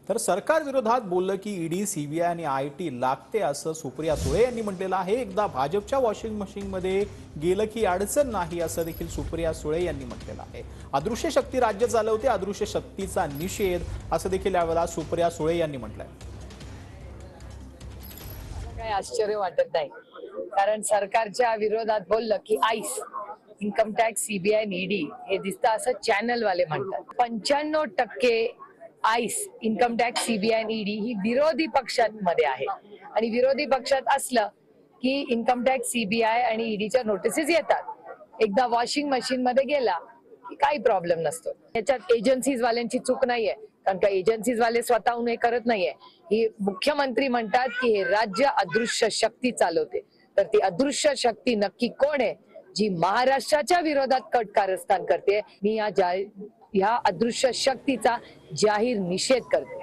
तर सरकार विरोधात बोललं की ईडी, सीबीआय आणि आयटी लागते असं सुप्रिया सुळे यांनी म्हटलेलं आहे. एकदा भाजपच्या वॉशिंग मशीनमध्ये गेलं की अडचण नाही असं देखील सुप्रिया सुळे यांनी म्हटलेलं आहे. अदृश्य शक्ती राज्य चालवते, अदृश्य शक्तीचा निषेध असं देखील यावेळेला सुप्रिया सुळे यांनी म्हटलंय. काही आश्चर्य वाटत नाही, कारण सरकारच्या विरोधात बोललं की आईस, इन्कम टॅक्स, सीबीआय, ईडी हे दिसतं असं चॅनल वाले म्हणतात. 95% आईस, इन्कम टॅक्स, सीबीआय, ईडी ही विरोधी पक्षांमध्ये आहे आणि विरोधी पक्षात असलं की इन्कम टॅक्स, सीबीआय आणि ईडीच्या नोटिसेस येतात. एकदा वॉशिंग मशीन मध्ये गेला की काही प्रॉब्लेम नसतो. याच्यात एजन्सीज वाल्यांची चूक नाहीये, कारण का एजन्सीज वाले स्वतःहून हे करत नाहीये. ही मुख्यमंत्री म्हणतात की हे राज्य अदृश्य शक्ती चालवते. तर ती अदृश्य शक्ती नक्की कोण आहे जी महाराष्ट्राच्या विरोधात कट कारस्थान करते? मी या अदृश्य शक्तीचा जाहीर निषेध करते.